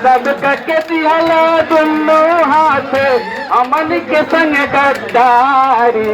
सबका के दिहला दोनों हाथ अमन के संग गद्दारी।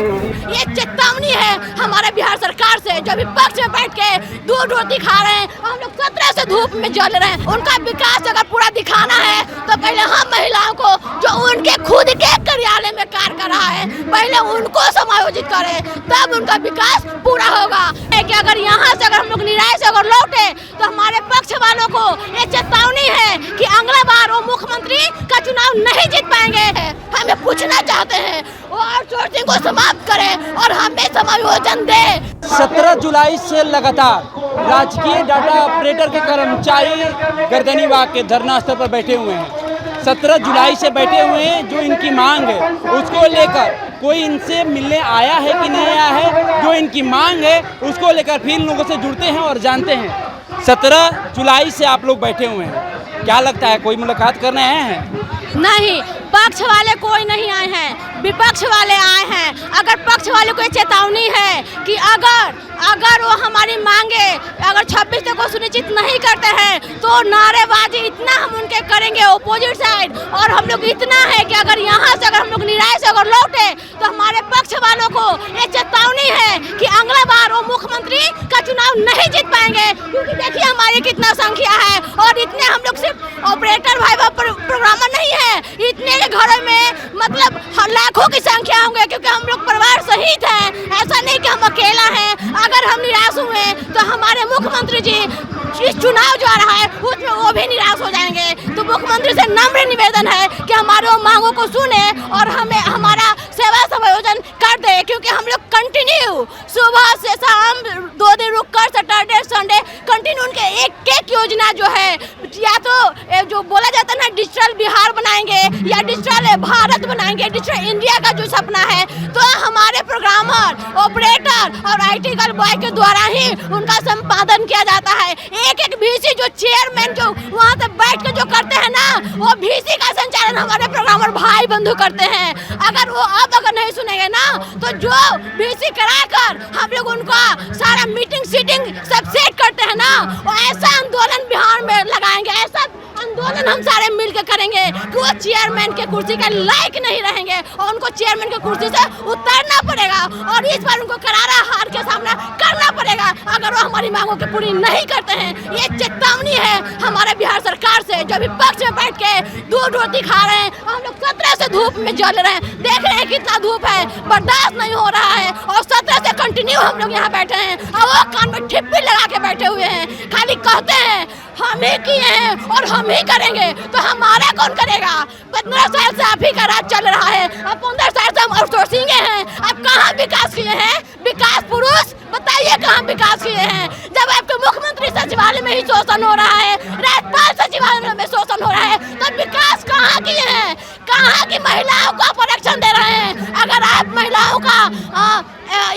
ये चेतावनी है हमारे बिहार सरकार से, जो विपक्ष में बैठ के दूध रोटी खा रहे हैं। हम लोग 17 से धूप में जल रहे हैं। उनका विकास अगर पूरा दिखाना है तो पहले हम महिलाओं को, जो उनके खुद के कार्यालय में कार्य कर रहा है, पहले उनको समायोजित करें, तब उनका विकास पूरा होगा। कि अगर यहाँ से अगर हम लोग निराश से अगर लौटे तो हमारे पक्ष वालों को ये चेतावनी है कि अगला बार वो मुख्यमंत्री का चुनाव नहीं जीत पाएंगे। हमें पूछना चाहते हैं वो आउटसोर्सिंग को समाप्त करें और हमें समायोजन दे। 17 जुलाई से लगातार राजकीय डाटा ऑपरेटर के कर्मचारी गर्दनीबाग के धरना स्थल पर बैठे हुए हैं। 17 जुलाई से बैठे हुए हैं। जो इनकी मांग है उसको लेकर कोई इनसे मिलने आया है कि नहीं आया है, जो इनकी मांग है उसको लेकर फिर लोगों से जुड़ते हैं और जानते हैं। 17 जुलाई से आप लोग बैठे हुए हैं, क्या लगता है कोई मुलाकात करने आए हैं? नहीं, पक्ष वाले कोई नहीं आए हैं, विपक्ष वाले आए हैं। अगर पक्ष वाले को चेतावनी है कि अगर वो हमारी मांगे अगर 26 तक को सुनिश्चित नहीं करते हैं तो नारेबाजी इतना हम उनके करेंगे अपोजिट साइड। और हम लोग इतना है कि अगर यहाँ से अगर हम लोग निराश से अगर लौटे तो हमारे पक्ष वालों को ये चेतावनी है कि अगला बार वो मुख्यमंत्री का चुनाव नहीं जीत पाएंगे। क्योंकि देखिए हमारी कितना संख्या है और इतने हम लोग सिर्फ ऑपरेटर भाई प्रोग्रामर नहीं है, इतने के घरों में मतलब लाखों की संख्या होंगे। क्योंकि हम लोग परिवार सहित हैं, ऐसा नहीं कि हम अकेला हैं। अगर हम निराश हुए तो हमारे मुख्यमंत्री जी इस चुनाव जो आ रहा है उसमें वो भी निराश हो जाएंगे। तो मुख्यमंत्री से नम्र निवेदन है कि हमारे मांगों को सुने और हमें हमारा सेवा समायोजन कर दे। क्योंकि हम लोग कंटिन्यू सुबह से शाम 2 दिन रुक कर सैटरडे संडे कंटिन्यू उनके एक योजना जो है, या तो जो बोला जाता है ना डिजिटल बिहार बनाएंगे या डिजिटल भारत बनाएंगे, डिजिटल इंडिया का जो सपना है, तो हमारे प्रोग्रामर ऑपरेटर और IT गर्ल बॉय के द्वारा ही उनका संपादन किया जाता है। एक VC जो चेयरमैन जो वहाँ पे बैठ के जो करते हैं ना, वो VC का संचालन हमारे प्रोग्रामर भाई बंधु करते हैं। अगर वो अगर नहीं सुनेंगे ना तो जो VC कराकर हम लोग उनका सारा मीटिंग सीटिंग सब सेट करते हैं ना, वो ऐसा आंदोलन बिहार में लगाएंगे, ऐसा आंदोलन हम सारे मिल के करेंगे कि वो चेयरमैन के कुर्सी के लायक नहीं रहेंगे और उनको चेयरमैन के कुर्सी से उतरना पड़ेगा और इस बार उनको करारा हार के सामना करना पड़ेगा अगर वो हमारी मांगों की पूरी नहीं करते हैं। ये चेतावनी है हमारे बिहार सरकार से, जो विपक्ष में बैठ के दूध रोटी खा रहे हैं। हम लोग 17 से धूप में जल रहे हैं, देख रहे हैं कितना धूप है, बर्दाश्त नहीं हो रहा है। और 17 से कंटिन्यू हम लोग यहाँ बैठे हैं और वो कान में ठिप्पी लगा के बैठे हुए हैं, खाली कहते हैं हम ही किए हैं और हम ही करेंगे। तो हमारा कौन करेगा? 15 साल से आप ही का राज चल रहा है, अब 15 साल से हम आउटसोर्सिंग हैं। अब कहाँ विकास किए हैं? विकास पुरुष बताइए कहाँ विकास किए हैं? जब आपके मुख्यमंत्री सचिवालय में ही शोषण हो रहा है, राज्यपाल सचिवालय में शोषण हो रहा है, तो विकास कहाँ किए हैं? कहाँ की महिलाओं को संरक्षण दे रहे हैं? अगर आप महिलाओं का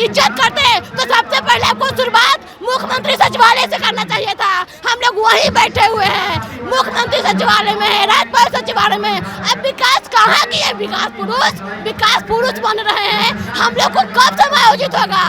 इज्जत करते तो सबसे पहले आपको शुरुआत मुख्यमंत्री सचिवालय से करना चाहिए था। हम लोग वहीं बैठे हुए हैं, मुख्यमंत्री सचिवालय में है, राज्यपाल सचिवालय में। अब विकास कहाँ की है? विकास पुरुष बन रहे हैं। हम लोग को कब समायोजित होगा?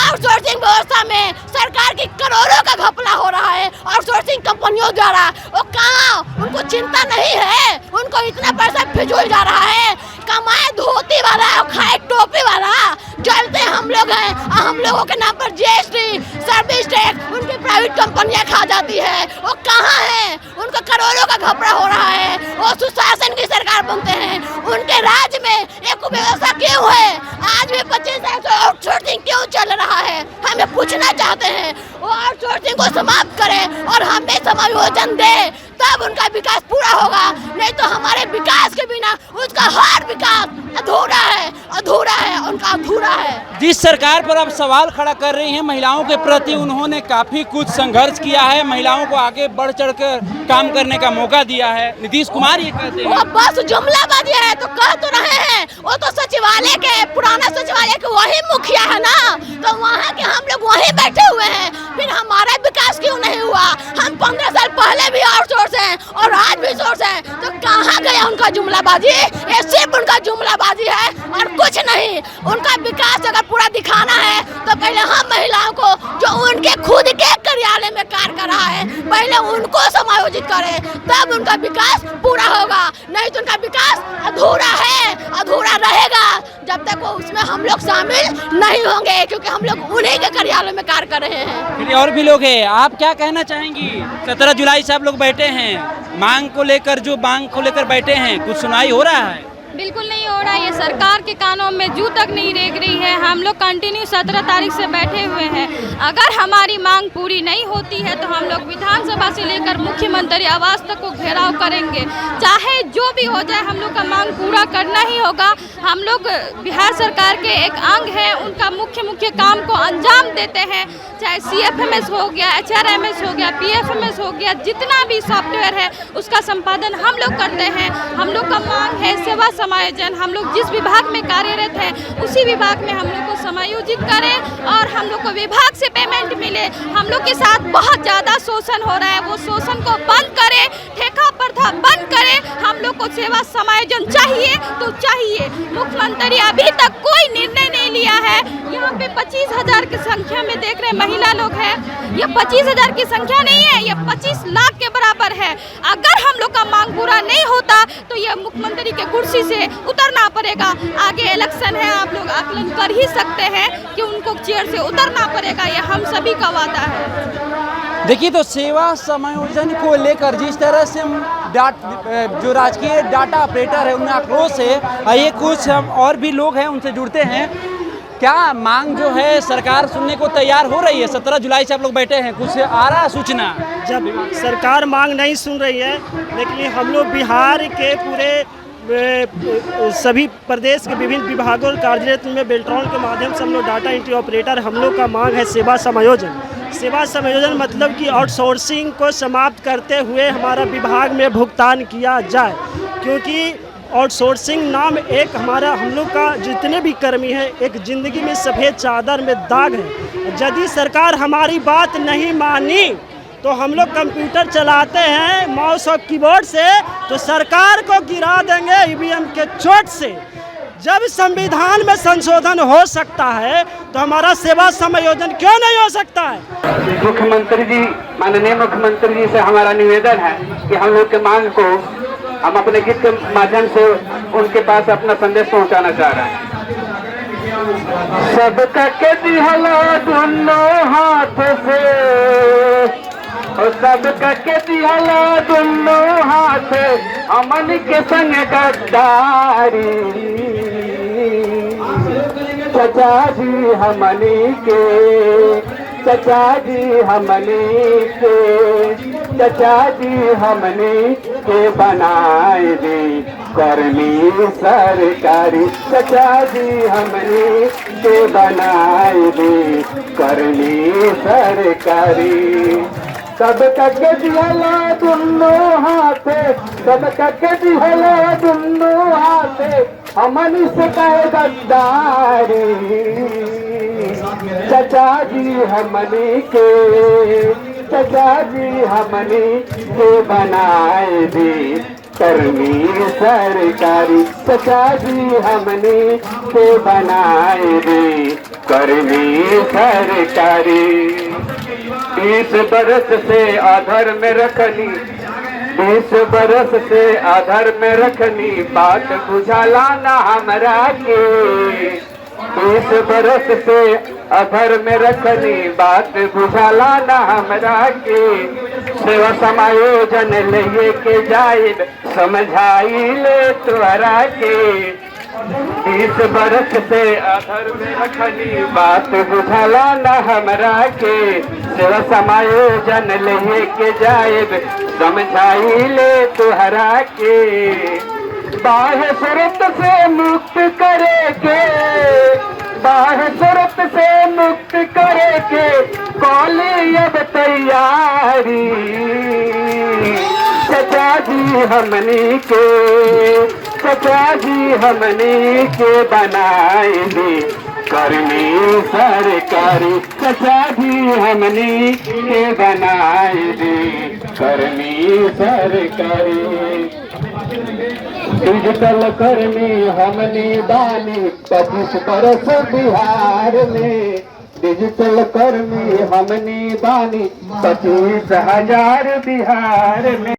आउटसोर्सिंग व्यवस्था में सरकार की करोड़ों का घपला हो रहा है आउटसोर्सिंग कंपनियों द्वारा। वो कहाँ, उनको चिंता नहीं है? उनको इतना पैसा फिजूल जा रहा है। कमाए धोती वाला और खाए टोपी वाला, जलते हम लोग हैं। हम लोगों के नाम पर GST सर्विस टैक्स उनकी प्राइवेट कंपनियां खा जाती है। वो कहाँ है? उनका करोड़ों का घपला हो रहा है। वो सुशासन की सरकार बनते हैं, उनके राज्य में एक व्यवस्था क्यों है? आज भी 25 साल से आउटसोर्सिंग क्यों चल रहा है? हमें पूछना चाहते हैं वो आउटसोर्सिंग को समाप्त करें और हमें समायोजन दे, तब उनका विकास पूरा होगा। नहीं तो हमारे विकास के बिना उसका हर विकास अधूरा है, उनका अधूरा है। जिस सरकार पर अब सवाल खड़ा कर रही हैं महिलाओं के प्रति, उन्होंने काफी कुछ संघर्ष किया है, महिलाओं को आगे बढ़ चढ़ कर काम करने का मौका दिया है। नीतीश कुमार ये कहते हैं वो बस जुमलाबाजी है, तो कह तो रहे हैं वो तो सचिवालय के पुराना सचिवालय के वही मुखिया है ना, तो वहाँ के हम लोग वहीं बैठे हुए हैं। फिर हमारा विकास क्यों नहीं हुआ? हम 15 साल पहले भी आउटसोर्स है, हैं और आज भी सोर्स है, तो कहाँ गया उनका जुमलाबाजी? ये सिर्फ उनका जुमलाबाजी है और कुछ नहीं। उनका विकास अगर पूरा दिखाना है तो पहले हम महिलाओं को जो उनके खुद के कार्यालय में कार्य कर रहा है पहले उनको समायोजित करें, तब उनका विकास पूरा होगा। नहीं तो उनका विकास अधूरा है, अधूरा रहेगा जब तक वो उसमें हम लोग शामिल नहीं होंगे, क्योंकि हम लोग उन्हीं के कार्यालय में कार्य कर रहे हैं। फिर और भी लोग हैं, आप क्या कहना चाहेंगी? 17 जुलाई से आप लोग बैठे हैं, मांग को लेकर बैठे हैं, कुछ सुनाई हो रहा है? बिल्कुल नहीं हो रहा है। ये सरकार के कानों में जू तक नहीं रेंग रही है। हम लोग कंटिन्यू 17 तारीख से बैठे हुए हैं। अगर हमारी मांग पूरी नहीं होती है तो हम लोग विधानसभा से लेकर मुख्यमंत्री आवास तक को घेराव करेंगे। चाहे जो भी हो जाए, हम लोग का मांग पूरा करना ही होगा। हम लोग बिहार सरकार के एक अंग हैं, उनका मुख्य काम को अंजाम देते हैं। चाहे CFMS हो गया, HRMS हो गया, PFMS हो गया, जितना भी सॉफ्टवेयर है उसका संपादन हम लोग करते हैं। हम लोग का मांग है सेवा समायोजन। हम लोग जिस विभाग में कार्यरत हैं उसी विभाग में हम लोग को समायोजित करें और हम लोग को विभाग से पेमेंट मिले। हम लोग के साथ बहुत ज़्यादा शोषण हो रहा है, वो शोषण को बंद करें, ठेका प्रथा बंद करें। हम लोग को सेवा समायोजन चाहिए तो चाहिए। मुख्यमंत्री अभी तक कोई निर्णय नहीं लिया है। यहाँ पे 25,000 की संख्या में देख रहे महिला लोग हैं। ये 25,000 की संख्या नहीं है, ये 25 लाख के बराबर है। अगर हम लोग का मांग पूरा नहीं होता तो ये मुख्यमंत्री के कुर्सी से उतरना पड़ेगा। आगे इलेक्शन है, आप लोग आकलन कर ही सकते हैं कि उनको चेयर से उतरना पड़ेगा। ये हम सभी का वादा है। देखिए, तो सेवा समायोजन को लेकर जिस तरह से जो राजकीय डाटा ऑपरेटर है उनमें आक्रोश है, आइए कुछ और भी लोग हैं उनसे जुड़ते हैं। क्या मांग जो है सरकार सुनने को तैयार हो रही है? 17 जुलाई से आप लोग बैठे हैं, कुछ आ रहा है सूचना? जब सरकार मांग नहीं सुन रही है, लेकिन हम लोग बिहार के पूरे सभी प्रदेश के विभिन्न विभागों और कार्यालय में बेल्ट्रॉन के माध्यम से हम लोग डाटा एंट्री ऑपरेटर, हम लोग का मांग है सेवा समायोजन। सेवा समायोजन मतलब कि आउटसोर्सिंग को समाप्त करते हुए हमारा विभाग में भुगतान किया जाए, क्योंकि आउटसोर्सिंग नाम एक हमारा हम लोग का जितने भी कर्मी हैं एक ज़िंदगी में सफ़ेद चादर में दाग है। यदि सरकार हमारी बात नहीं मानी तो हम लोग कंप्यूटर चलाते हैं माउस और कीबोर्ड से तो सरकार को गिरा देंगे EVM के चोट से। जब संविधान में संशोधन हो सकता है तो हमारा सेवा समायोजन क्यों नहीं हो सकता है? मुख्यमंत्री जी, माननीय मुख्यमंत्री जी से हमारा निवेदन है कि हम लोग के मांग को हम अपने गीत के माध्यम से उनके पास अपना संदेश पहुंचाना चाह रहे हैं। सबका के दिहला दोनों हाथ से, और सबका के दिहला दोनों हाथ, अमन के संग गद्दारी। चचा जी हमनी के, चचा जी हमनी के, चचा जी हमनी के बनाए दी कर्मी सरकारी। चचा जी हमनी के बनाए दी कर्मी सरकारी। सबका के दिहला दोनों हाथ, सबका के दिहला दोनों हाथ, अमन से कहे गद्दारी। चचा जी हमनी के, चचा जी हमनी के बनाए दी कर्मी सरकारी। चचा जी हमनी के बनाए दी कर्मी सरकारी। 20 बरस से आधार में रखनी, 20 बरस से आधार में रखनी, बात बुझाला ना हमरा के। 20 बरस से आधार में रखनी, बात बुझाला ना हमरा के। सेवा समायोजन ले के जाए समझाई ले तोरा के। 20 बरस से आधार में रखनी, बात बुझाला ना हमरा के। सेवा समायोजन ले के जाए समझाई ले तोहरा के। बाह्य शर्त से मुक्त करे के, बाह्य शर्त से मुक्त करे के, कॉली अब तैयारी। चचा जी हमनी के, चचा जी हमनी के बनाए दी कर्मी सरकारी। चचा जी हमनी के बनाए दी कर्मी सरकारी, डिजिटल कर्मी हमने बानी 25 बरस बिहार में, डिजिटल कर्मी हमने बानी 25,000 बिहार में।